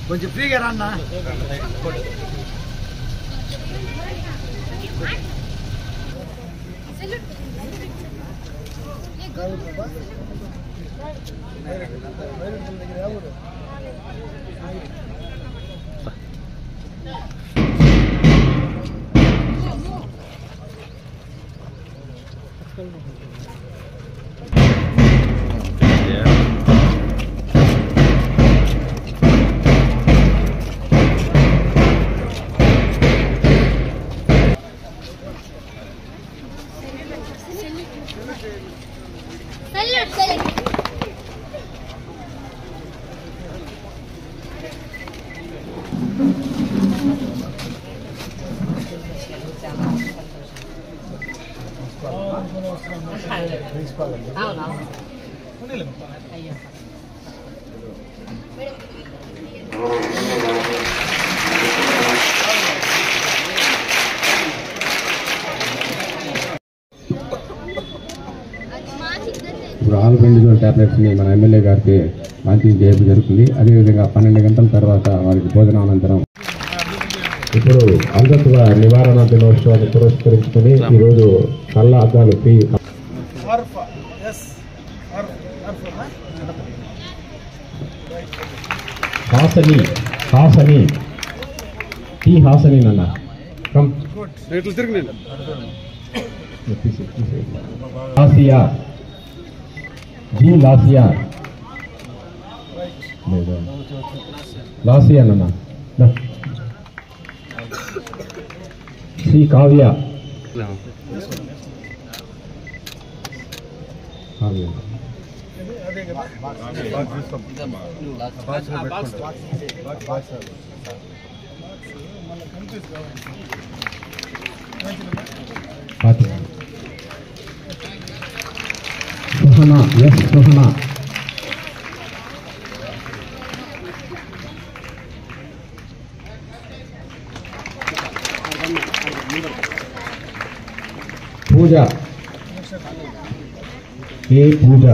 కొంచెం ఫ్రీగా రాన్నా. ఇప్పుడు ఆల్బెండిజోల్ టాబ్లెట్స్ని మన ఎమ్మెల్యే గారికి లాంచింగ్ చేయడం జరుగుతుంది. అదేవిధంగా 12 గంటల తర్వాత వారికి భోజనానంతరం ఇప్పుడు అంధత్వ నివారణ దినోత్సవాన్ని పురస్కరించుకుని ఈరోజు కళ్ళ అద్దాలు ఫ్రీ. హాసని హాసని టీ హాసని నాన్న లాసియా జీ లాసియా లాసియా నాన్న శ్రీ కావ్య కావ్య సుహనా ఎస్ సుహనా పూజ ఏ పూజ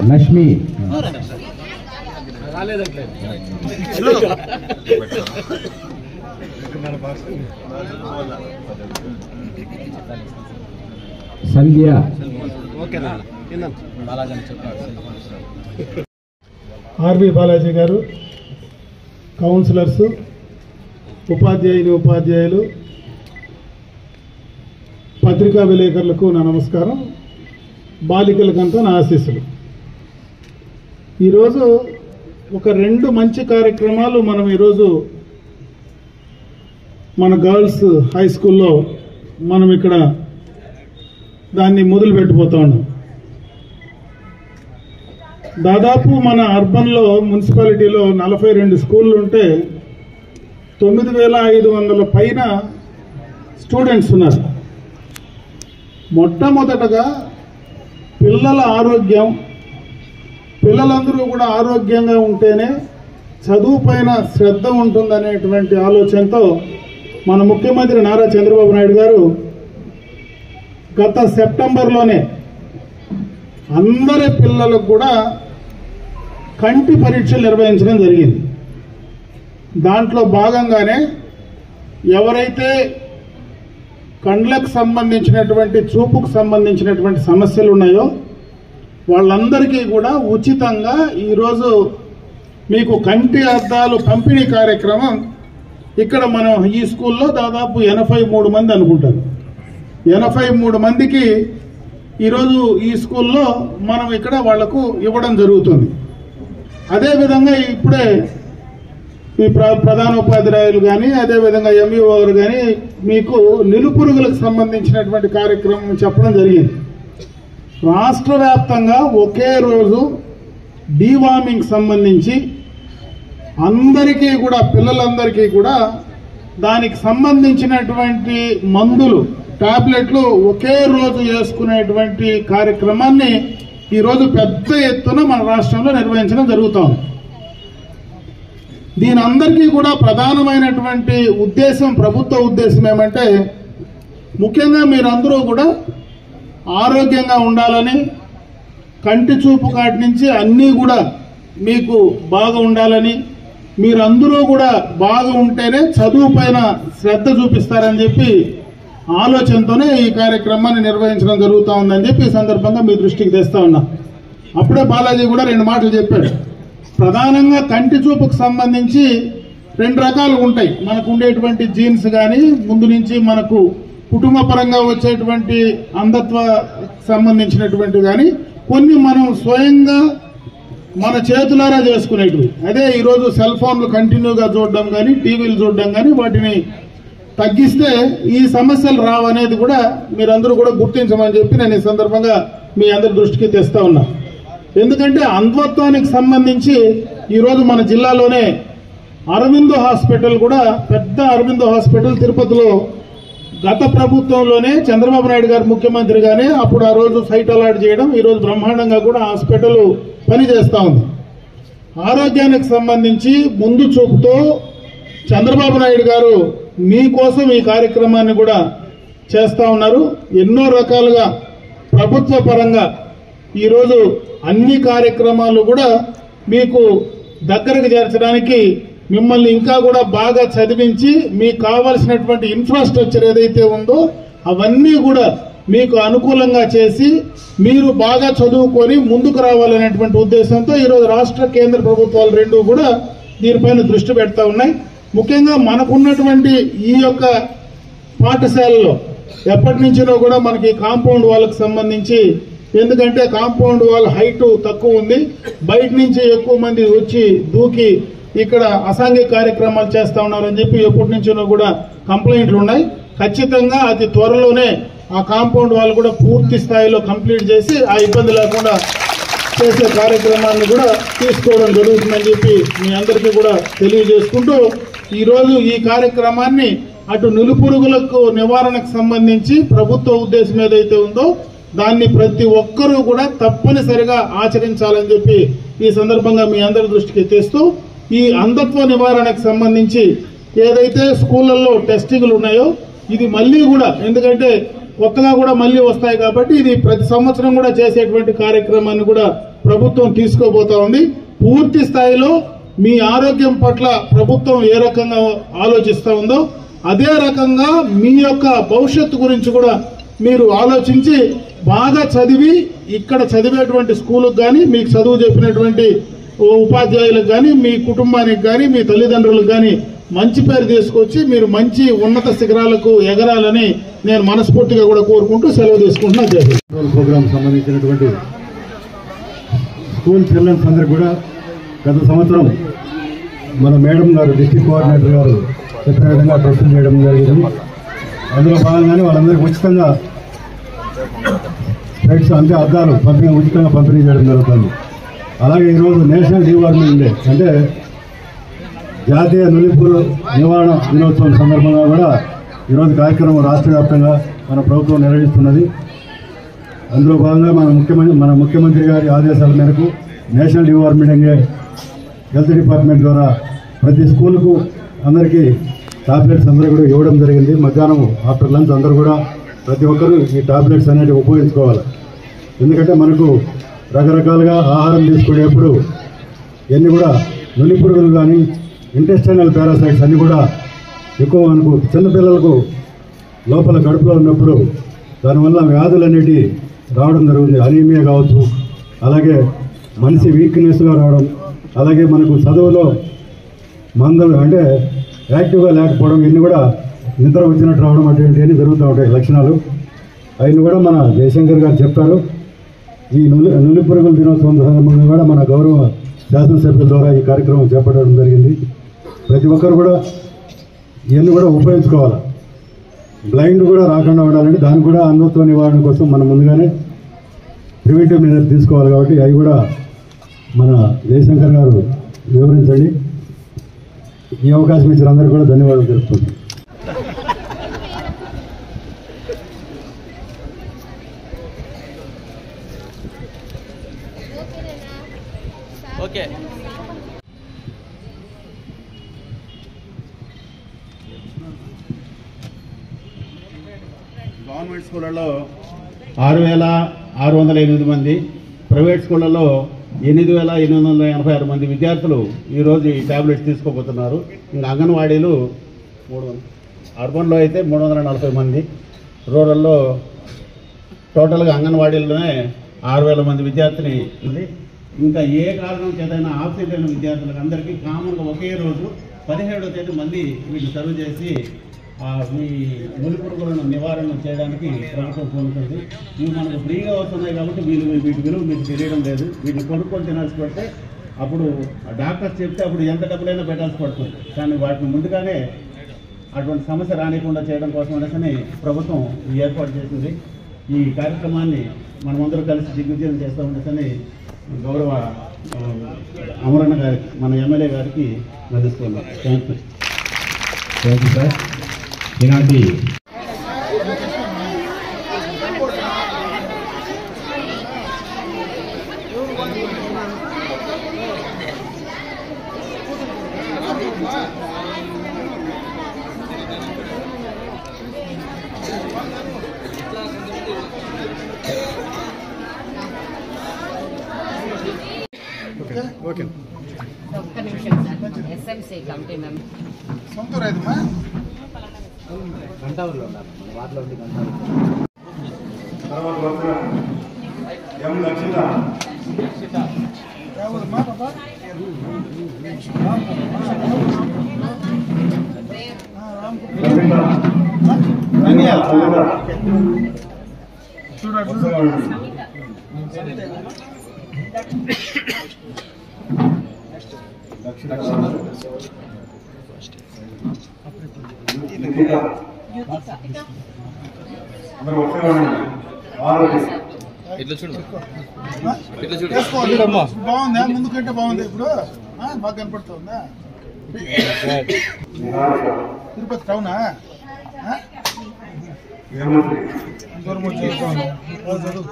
లక్ష్మి సంధ్య ఆర్బి బాలాజీ గారు, కౌన్సిలర్స్, ఉపాధ్యాయులు, పత్రికా విలేకరులకు నా నమస్కారం. బాలికలకంతా నా ఆశీస్సులు. ఈరోజు ఒక 2 మంచి కార్యక్రమాలు మనం ఈరోజు మన గర్ల్స్ హై స్కూల్లో మనం ఇక్కడ దాన్ని మొదలు పెట్టిపోతా ఉన్నాం. దాదాపు మన అర్బన్లో మున్సిపాలిటీలో 42 స్కూళ్ళు ఉంటే 9,500 పైన స్టూడెంట్స్ ఉన్నారు. మొట్టమొదటగా పిల్లల ఆరోగ్యం, పిల్లలందరూ కూడా ఆరోగ్యంగా ఉంటేనే చదువు పైన శ్రద్ధ ఉంటుందనేటువంటి ఆలోచనతో మన ముఖ్యమంత్రి నారా చంద్రబాబు నాయుడు గారు గత సెప్టెంబర్లోనే అందరి పిల్లలకు కూడా కంటి పరీక్షలు నిర్వహించడం జరిగింది. దాంట్లో భాగంగానే ఎవరైతే కండ్లకు సంబంధించినటువంటి, చూపుకు సంబంధించినటువంటి సమస్యలు ఉన్నాయో వాళ్ళందరికీ కూడా ఉచితంగా ఈరోజు మీకు కంటి అద్దాలు పంపిణీ కార్యక్రమం ఇక్కడ మనం ఈ స్కూల్లో దాదాపు 83 మంది అనుకుంటారు. 83 మందికి ఈరోజు ఈ స్కూల్లో మనం ఇక్కడ వాళ్లకు ఇవ్వడం జరుగుతుంది. అదేవిధంగా ఇప్పుడే ఈ ప్రధానోపాధ్యాయులు కానీ అదేవిధంగా ఎంఈఓ గారు కానీ మీకు నిలుపురుగులకు సంబంధించినటువంటి కార్యక్రమం చెప్పడం జరిగింది. రాష్ట్ర వ్యాప్తంగా ఒకే రోజు డీవార్మింగ్ సంబంధించి అందరికీ కూడా పిల్లలందరికీ కూడా దానికి సంబంధించినటువంటి మందులు టాబ్లెట్లు ఒకే రోజు వేసుకునేటువంటి కార్యక్రమాన్ని ఈరోజు పెద్ద ఎత్తున మన రాష్ట్రంలో నిర్వహించడం జరుగుతోంది. దీని అందరికీ కూడా ప్రధానమైనటువంటి ఉద్దేశం, ప్రభుత్వ ఉద్దేశం ఏమంటే ముఖ్యంగా మీరందరూ కూడా ఆరోగ్యంగా ఉండాలని, కంటి చూపు కాటి నుంచి అన్నీ కూడా మీకు బాగా ఉండాలని, మీరందరూ కూడా బాగా ఉంటేనే చదువు పైన శ్రద్ధ చూపిస్తారని చెప్పి ఆలోచనతోనే ఈ కార్యక్రమాన్ని నిర్వహించడం జరుగుతూ ఉందని చెప్పి ఈ సందర్భంగా మీ దృష్టికి తెస్తా ఉన్నా. అప్పుడే బాలాజీ కూడా 2 మాటలు చెప్పాడు. ప్రధానంగా కంటి చూపుకు సంబంధించి 2 రకాలు ఉంటాయి. మనకు ఉండేటువంటి జీన్స్ కానీ ముందు నుంచి మనకు కుటుంబ పరంగా వచ్చేటువంటి అంధత్వ సంబంధించినటువంటి కానీ కొన్ని మనం స్వయంగా మన చేతులారా చేసుకునేటివి. అదే ఈరోజు సెల్ ఫోన్లు కంటిన్యూగా చూడడం కానీ టీవీలు చూడడం కానీ వాటిని తగ్గిస్తే ఈ సమస్యలు రావనేది కూడా మీరందరూ కూడా గుర్తించమని చెప్పి నేను ఈ సందర్భంగా మీ అందరి దృష్టికి తెస్తా ఉన్నా. ఎందుకంటే అంధత్వానికి సంబంధించి ఈరోజు మన జిల్లాలోనే అరవిందో హాస్పిటల్ కూడా పెద్ద అరవిందో హాస్పిటల్ తిరుపతిలో గత ప్రభుత్వంలోనే చంద్రబాబు నాయుడు గారు ముఖ్యమంత్రిగానే అప్పుడు ఆ రోజు సైట్ అలాట్ చేయడం, ఈరోజు బ్రహ్మాండంగా కూడా హాస్పిటల్ పనిచేస్తా ఉంది. ఆరోగ్యానికి సంబంధించి ముందు చూపుతో చంద్రబాబు నాయుడు గారు మీకోసం ఈ కార్యక్రమాన్ని కూడా చేస్తా ఉన్నారు. ఎన్నో రకాలుగా ప్రభుత్వ పరంగా ఈరోజు అన్ని కార్యక్రమాలు కూడా మీకు దగ్గరకు చేర్చడానికి మిమ్మల్ని ఇంకా కూడా బాగా చదివించి మీకు కావాల్సినటువంటి ఇన్ఫ్రాస్ట్రక్చర్ ఏదైతే ఉందో అవన్నీ కూడా మీకు అనుకూలంగా చేసి మీరు బాగా చదువుకొని ముందుకు రావాలనేటువంటి ఉద్దేశంతో ఈరోజు రాష్ట్ర కేంద్ర ప్రభుత్వాలు రెండూ కూడా దీనిపైన దృష్టి పెడతా ఉన్నాయి. ముఖ్యంగా మనకున్నటువంటి ఈ యొక్క పాఠశాలలో ఎప్పటి నుంచినో కూడా మనకి కాంపౌండ్ వాళ్ళకు సంబంధించి, ఎందుకంటే కాంపౌండ్ వాళ్ళ హైట్ తక్కువ ఉంది, బయట నుంచి ఎక్కువ మంది వచ్చి దూకి ఇక్కడ అసాంఘిక కార్యక్రమాలు చేస్తా ఉన్నారని చెప్పి ఎప్పటి నుంచినో కూడా కంప్లైంట్లు ఉన్నాయి. ఖచ్చితంగా అతి త్వరలోనే ఆ కాంపౌండ్ వాళ్ళు కూడా పూర్తి స్థాయిలో కంప్లీట్ చేసి ఆ ఇబ్బంది లేకుండా చేసే కార్యక్రమాన్ని కూడా తీసుకోవడం జరుగుతుందని చెప్పి మీ అందరికీ కూడా తెలియజేసుకుంటూ ఈరోజు ఈ కార్యక్రమాన్ని అటు నిలుపురుగులకు నివారణకు సంబంధించి ప్రభుత్వ ఉద్దేశం ఏదైతే ఉందో దాన్ని ప్రతి ఒక్కరూ కూడా తప్పనిసరిగా ఆచరించాలని చెప్పి ఈ సందర్భంగా మీ అందరి దృష్టికి తెస్తూ ఈ అంధత్వ నివారణకు సంబంధించి ఏదైతే స్కూళ్లలో టెస్టింగ్లు ఉన్నాయో ఇది మళ్ళీ కూడా, ఎందుకంటే కొత్తగా కూడా మళ్ళీ వస్తాయి కాబట్టి ఇది ప్రతి సంవత్సరం కూడా చేసేటువంటి కార్యక్రమాన్ని కూడా ప్రభుత్వం తీసుకోబోతా ఉంది. పూర్తి స్థాయిలో మీ ఆరోగ్యం పట్ల ప్రభుత్వం ఏ రకంగా ఆలోచిస్తా ఉందో అదే రకంగా మీ యొక్క భవిష్యత్తు గురించి కూడా మీరు ఆలోచించి బాగా చదివి ఇక్కడ చదివేటువంటి స్కూలుకు కానీ మీకు చదువు చెప్పినటువంటి ఉపాధ్యాయులకు కానీ మీ కుటుంబానికి కానీ మీ తల్లిదండ్రులకు కానీ మంచి పేరు తీసుకొచ్చి మీరు మంచి ఉన్నత శిఖరాలకు ఎగరాలని నేను మనస్ఫూర్తిగా కూడా కోరుకుంటూ సెలవు తీసుకుంటున్నాను. ప్రోగ్రామ్ సంబంధించినటువంటి స్కూల్ చిల్డ్రన్స్ అందరికి కూడా గత సంవత్సరం మన మేడం గారు డిస్ట్రిక్ట్ కోఆర్డినేటర్ గారు చెప్పిన విధంగా టెస్టులు చేయడం జరిగింది. అందులో భాగంగానే వాళ్ళందరికీ ఉచితంగా స్పెక్ట్స్ అంటే అద్దాలు ఉచితంగా పంపిణీ చేయడం జరుగుతుంది. అలాగే ఈరోజు నేషనల్ డీవార్మింగ్ డే అంటే జాతీయ నులిపురు నివారణ దినోత్సవం సందర్భంగా కూడా ఈరోజు కార్యక్రమం రాష్ట్ర వ్యాప్తంగా మన ప్రభుత్వం నిర్వహిస్తున్నది. అందులో భాగంగా మన ముఖ్యమంత్రి గారి ఆదేశాల మేరకు national deworming day health department ద్వారా ప్రతి స్కూల్కు అందరికీ టాబ్లెట్స్ అందరూ కూడా ఇవ్వడం జరిగింది. మధ్యాహ్నం ఆఫ్టర్ లంచ్ అందరూ కూడా ప్రతి ఒక్కరూ ఈ టాబ్లెట్స్ అనేవి ఉపయోగించుకోవాలి. ఎందుకంటే మనకు రకరకాలుగా ఆహారం తీసుకునేప్పుడు ఇవన్నీ కూడా నులిపురుగులు కానీ ఇంటెస్టైనల్ పారాసైట్స్ అన్నీ కూడా ఎక్కువ మనకు చిన్నపిల్లలకు లోపల కడుపులో ఉన్నప్పుడు దానివల్ల వ్యాధులు అనేవి రావడం జరుగుతుంది. అనీమియా కావచ్చు, అలాగే మనిషి వీక్నెస్గా రావడం, అలాగే మనకు చదువులో అంటే యాక్టివ్గా లేకపోవడం, ఇన్ని కూడా నిద్ర వచ్చినట్టు రావడం అటువంటివన్నీ జరుగుతూ ఉంటాయి లక్షణాలు. అవన్నీ కూడా మన జయశంకర్ గారు చెప్పారు. ఈ నులిపురుగుల దినోత్సవం సందర్భంగా కూడా మన గౌరవ శాసనసభ్యుల ద్వారా ఈ కార్యక్రమం చేపట్టడం జరిగింది. ప్రతి ఒక్కరు కూడా ఇవన్నీ కూడా ఉపయోగించుకోవాలి. బ్లైండ్ కూడా రాకుండా ఉండాలంటే దానికి కూడా అంధత్వ నివారణ కోసం మనం ముందుగానే ప్రివెంటివ్ మెజర్స్ తీసుకోవాలి. కాబట్టి అవి కూడా మన జయశంకర్ గారు వివరించండి. ఈ అవకాశం ఇచ్చిన అందరికీ కూడా ధన్యవాదాలు తెలుపుతున్నాను. ఓకే. గవర్నమెంట్ స్కూళ్ళలో 6,608 మంది, ప్రైవేట్ స్కూళ్ళలో 8,886 మంది విద్యార్థులు ఈరోజు ఈ ట్యాబ్లెట్స్ తీసుకోబోతున్నారు. ఇంకా అంగన్వాడీలు అర్బన్లో అయితే 340 మంది, రూరల్లో టోటల్గా అంగన్వాడీలోనే 6,000 మంది విద్యార్థులు ఉంది. ఇంకా ఏ కారణం చేతైనా ఆబ్సెంట్ అయిన విద్యార్థులకు అందరికీ కామన్గా ఒకే రోజు 17వ తేదీ మళ్ళీ వీటిని సర్వ్ చేసి ఈ నులిపురుగులను నివారణ చేయడానికి ప్రభుత్వం కోరుతుంది. ఇవి మనకు ఫ్రీగా వస్తున్నాయి కాబట్టి వీటి విలువ మీకు తెలియడం లేదు. వీటిని కొనుక్కొని తినాల్సి పడితే అప్పుడు డాక్టర్స్ చెప్తే అప్పుడు ఎంత డబ్బులైనా పెట్టాల్సి పడుతుంది. కానీ వాటిని ముందుగానే అటువంటి సమస్య రానికుండా చేయడం కోసం అనేసి ప్రభుత్వం ఏర్పాటు చేసింది. ఈ కార్యక్రమాన్ని మనమందరూ కలిసి దిగ్విజయం చేస్తూ ఉండేసని గౌరవ అమరన్న గారికి, మన ఎమ్మెల్యే గారికి నడుస్తున్నాం. Thank you sir. ఈనాటి ఓకే. ఒక్క నిమిషం సార్. ఎస్ఎంసీ కమిటీ మెంబర్ సొంతూరు అయిందమ్మా. గంటావూరులో ఉన్నారు, వాటిలో ఉండి గంటావూరు. తర్వాత వచ్చిన ఎం లక్షిత ఎవరమ్మా బాబా? చూడండి అందరూ వచ్చేవాళ్ళు ఇట్లా చూడు. బాగుందా? ముందు కంటే బాగుంది. ఇప్పుడు బాగా కనపడుతుందా? తిరుపతి టౌనా? దూరం వచ్చి చదువు.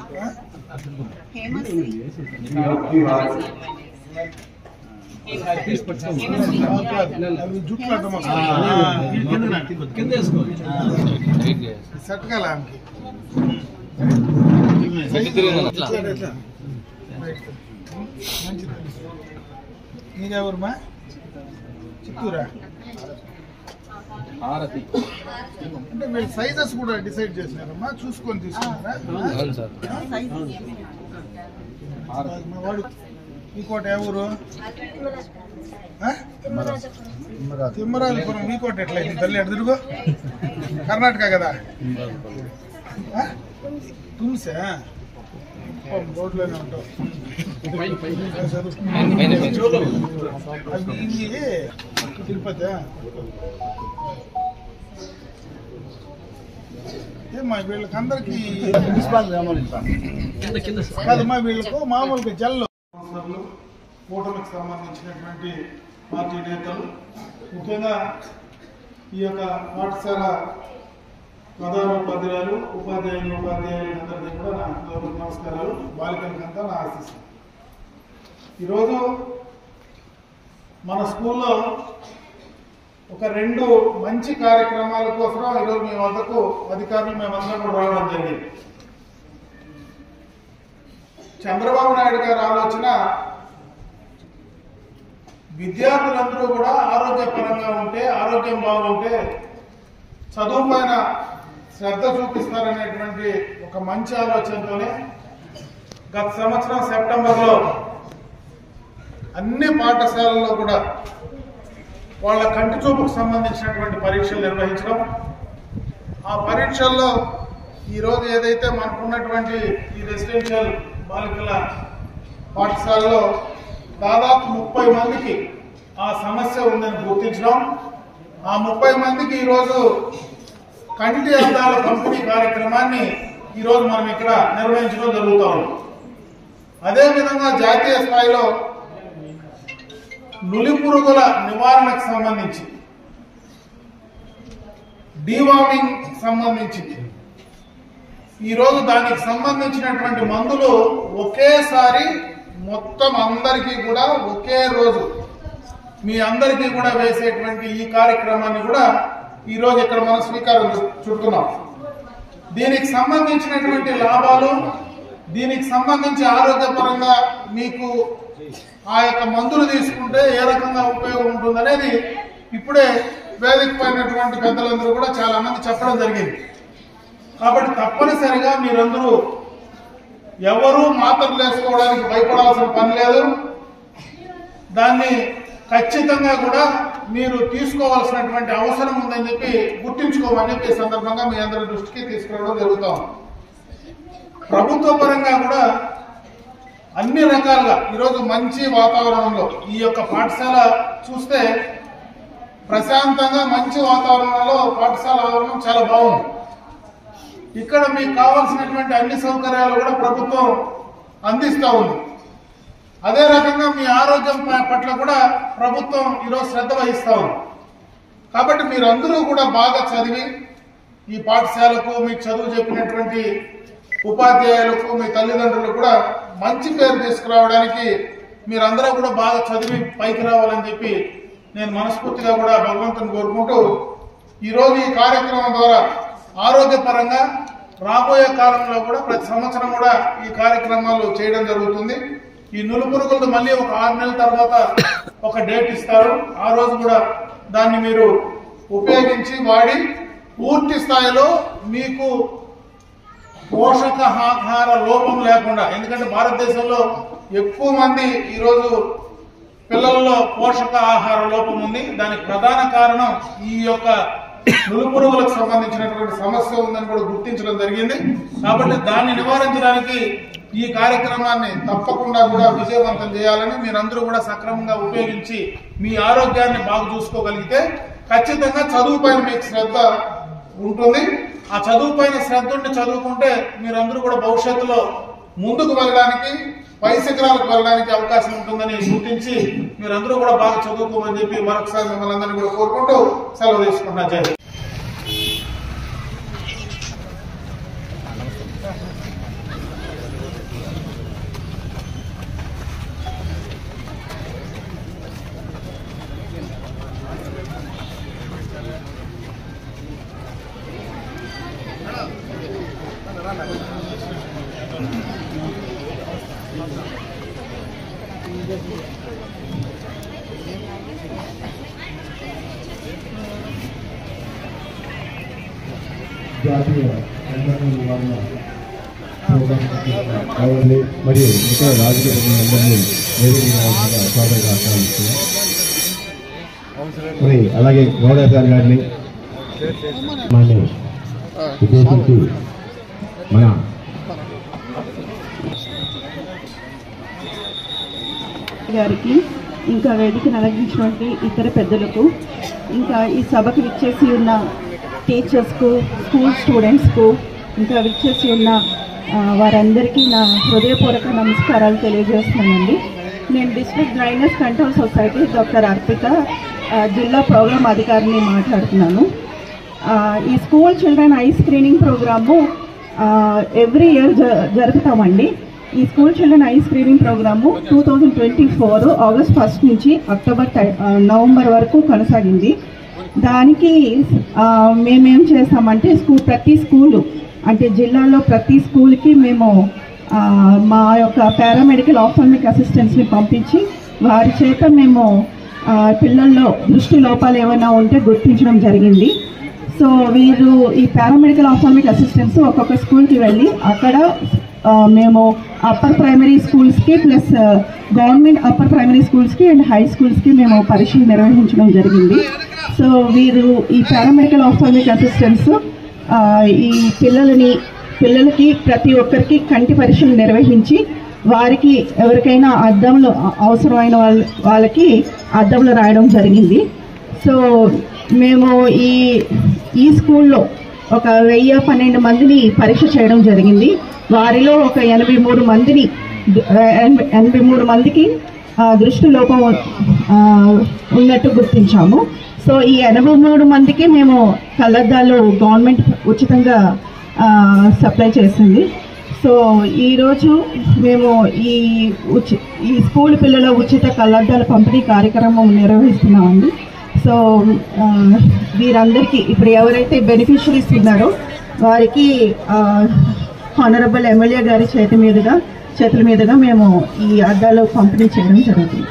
జుట్లు అడ్డమా సెట్ కాలే ఆమెకి. నీకెవరమ్మా? చిత్తూరా? అంటే వీళ్ళు సైజెస్ కూడా డిసైడ్ చేసినారమ్మా, చూసుకొని తీసుకున్నారా? వాడు మీకోట ఎవరు? తిమ్మరాజపురం. మీకోట ఎట్లయింది తల్లి? ఎడుదురుగో కర్ణాటక కదా? తులసా? రోడ్లోనే ఉంటావు. తిరుపతి ఏమ్మా వీళ్ళకి అందరికి కాదమ్మా, వీళ్ళకు మామూలుగా జల్లు కూటమికి సంబంధించినటువంటి పార్టీ నేతలు, ముఖ్యంగా ఈ యొక్క పాఠశాల ప్రధానోపాధ్యాయులు, ఉపాధ్యాయులందరికీ కూడా నా నమస్కారాలు. బాలికలకంతా నా ఆశీస్సులు. ఈరోజు మన స్కూల్లో ఒక 2 మంచి కార్యక్రమాల కోసం ఈరోజు మీ వద్దకు అధికారులు మేమందరం కూడా రావడం జరిగింది. చంద్రబాబు నాయుడు గారి ఆలోచన విద్యార్థులందరూ కూడా ఆరోగ్యపరంగా ఉంటే, ఆరోగ్యం బాగుంటే చదువు పైన శ్రద్ధ చూపిస్తారనేటువంటి ఒక మంచి ఆలోచనతోనే గత సంవత్సరం సెప్టెంబర్లో అన్ని పాఠశాలల్లో కూడా వాళ్ళ కంటి చూపుకు సంబంధించినటువంటి పరీక్షలు నిర్వహించడం, ఆ పరీక్షల్లో ఈరోజు ఏదైతే మనకున్నటువంటి ఈ రెసిడెన్షియల్ బాలికల పాఠశాలలో దాదాపు 30 మందికి ఆ సమస్య ఉందని గుర్తించడం, ఆ 30 మందికి ఈరోజు కంటి అద్దాల పంపిణీ కార్యక్రమాన్ని ఈరోజు మనం ఇక్కడ నిర్వహించడం జరుగుతూ ఉంది. అదేవిధంగా జాతీయ స్థాయిలో నులిపురుగుల నివారణకు సంబంధించి, డీవార్మింగ్ సంబంధించి ఈరోజు దానికి సంబంధించినటువంటి మందులు ఒకేసారి మొత్తం అందరికీ కూడా ఒకే రోజు మీ అందరికీ కూడా వేసేటువంటి ఈ కార్యక్రమాన్ని కూడా ఈరోజు ఇక్కడ మనం శ్రీకారం చుడుతున్నాం. దీనికి సంబంధించినటువంటి లాభాలు, దీనికి సంబంధించి ఆరోగ్యపరంగా మీకు ఆ యొక్క మందులు తీసుకుంటే ఏ రకంగా ఉపయోగం ఉంటుందనేది ఇప్పుడే వేదిక పైనటువంటి పెద్దలందరూ కూడా చాలా మంది చెప్పడం జరిగింది. కాబట్టి తప్పనిసరిగా మీరందరూ ఎవరూ మాత్రలు వేసుకోవడానికి భయపడాల్సిన పని లేదు. దాన్ని ఖచ్చితంగా కూడా మీరు తీసుకోవాల్సినటువంటి అవసరం ఉందని చెప్పి గుర్తించుకోమని చెప్పి ఈ సందర్భంగా మీ అందరి దృష్టికి తీసుకురావడం జరుగుతాం. ప్రభుత్వ పరంగా కూడా అన్ని రకాలుగా ఈరోజు మంచి వాతావరణంలో ఈ యొక్క పాఠశాల చూస్తే ప్రశాంతంగా మంచి వాతావరణంలో పాఠశాల ఆవరణం చాలా బాగుంది. ఇక్కడ మీకు కావాల్సినటువంటి అన్ని సౌకర్యాలు కూడా ప్రభుత్వం అందిస్తూ ఉంది. అదే రకంగా మీ ఆరోగ్యం పట్ల కూడా ప్రభుత్వం ఈరోజు శ్రద్ధ వహిస్తూ ఉంది. కాబట్టి మీరందరూ కూడా బాగా చదివి ఈ పాఠశాలకు మీకు చదువు చెప్పినటువంటి ఉపాధ్యాయులకు మీ తల్లిదండ్రులకు కూడా మంచి పేరు తీసుకురావడానికి మీరందరూ కూడా బాగా చదివి పైకి రావాలని చెప్పి నేను మనస్ఫూర్తిగా కూడా భగవంతుని కోరుకుంటూ ఈరోజు ఈ కార్యక్రమం ద్వారా ఆరోగ్యపరంగా రాబోయే కాలంలో కూడా ప్రతి సంవత్సరం కూడా ఈ కార్యక్రమాలు చేయడం జరుగుతుంది. ఈ నులిపురుగులతో మళ్ళీ ఒక 6 నెలల తర్వాత ఒక డేట్ ఇస్తారు. ఆ రోజు కూడా దాన్ని మీరు ఉపయోగించి వాడి పూర్తి స్థాయిలో మీకు పోషకాహార లోపం లేకుండా, ఎందుకంటే భారతదేశంలో ఎక్కువ మంది ఈరోజు పిల్లల్లో పోషకాహార లోపం ఉంది. దానికి ప్రధాన కారణం ఈ యొక్క నులిపురుగులకు సంబంధించినటువంటి సమస్య ఉందని కూడా గుర్తించడం జరిగింది. కాబట్టి దాన్ని నివారించడానికి ఈ కార్యక్రమాన్ని తప్పకుండా కూడా విజయవంతం చేయాలని మీరందరూ కూడా సక్రమంగా ఉపయోగించి మీ ఆరోగ్యాన్ని బాగా చూసుకోగలిగితే ఖచ్చితంగా చదువు పైన మీకు శ్రద్ధ ఉంటుంది. ఆ చదువు పైన శ్రద్ధ ఉండి చదువుకుంటే మీరందరూ కూడా భవిష్యత్తులో ముందుకు వెళ్ళడానికి, పై శిఖరాలకు వెళ్ళడానికి అవకాశం ఉంటుందని గుర్తించి మీరందరూ కూడా బాగా చదువుకోమని చెప్పి మరొకసారి మిమ్మల్ని అందరినీ కూడా కోరుకుంటూ సెలవు తీసుకుంటున్నా. జై హింద్. జాతీయ మరియు ఇతర రాజకీయ అందరినీ స్వాగతంగా ఆహ్వానిస్తున్నాం. మరి అలాగే గౌడసారి గారిని ఉద్దేశించి మన గారికి, ఇంకా వేదికను అలంకరించినటువంటి ఇతర పెద్దలకు, ఇంకా ఈ సభకు విచ్చేసి ఉన్న టీచర్స్కు, స్కూల్ స్టూడెంట్స్కు, ఇంకా విచ్చేసి ఉన్న వారందరికీ నా హృదయపూర్వక నమస్కారాలు తెలియజేస్తున్నానండి. నేను district blindness control society doctor Arpita, జిల్లా ప్రోగ్రామ్ అధికారిని మాట్లాడుతున్నాను. ఈ school children eye screening program every year జరుపుతామండి. ఈ school children eye screening program 2024 August 1 నుంచి నవంబర్ వరకు కొనసాగింది. దానికి మేమేం చేస్తామంటే ప్రతి స్కూలు అంటే జిల్లాలో ప్రతి స్కూల్కి మేము మా యొక్క పారామెడికల్ ఆఫ్థాల్మిక్ అసిస్టెంట్స్ని పంపించి వారి చేత మేము పిల్లల్లో దృష్టి లోపాలు ఏమైనా ఉంటే గుర్తించడం జరిగింది. సో వీరు ఈ పారామెడికల్ ఆఫ్థాల్మిక్ అసిస్టెంట్స్ ఒక్కొక్క స్కూల్కి వెళ్ళి అక్కడ మేము అప్పర్ ప్రైమరీ స్కూల్స్కి ప్లస్ గవర్నమెంట్ అప్పర్ ప్రైమరీ స్కూల్స్కి అండ్ హై స్కూల్స్కి మేము పరీక్షలు నిర్వహించడం జరిగింది. సో వీరు ఈ పారామెడికల్ ఆప్థాల్మిక్ అసిస్టెంట్స్ ఈ పిల్లలకి ప్రతి ఒక్కరికి కంటి పరీక్షలు నిర్వహించి వారికి ఎవరికైనా అద్దంలో అవసరమైన వాళ్ళకి అద్దంలో రాయడం జరిగింది. సో మేము ఈ స్కూల్లో ఒక 1012 మందిని పరీక్ష చేయడం జరిగింది. వారిలో ఒక 83 మందికి దృష్టి లోపం ఉన్నట్టు గుర్తించాము. సో ఈ 83 మందికి మేము కళ్ళద్దాలు గవర్నమెంట్ ఉచితంగా సప్లై చేసింది. సో ఈరోజు మేము ఈ స్కూల్ పిల్లల ఉచిత కళ్ళద్దాల పంపిణీ కార్యక్రమం నిర్వహిస్తున్నామండి. సో వీరందరికీ ఇప్పుడు ఎవరైతే బెనిఫిషరీస్ ఉన్నారో వారికి హానరబుల్ ఎమ్మెల్యే గారి చేతుల మీదుగా మేము ఈ అద్దాలు పంపిణీ చేయడం జరుగుతుంది.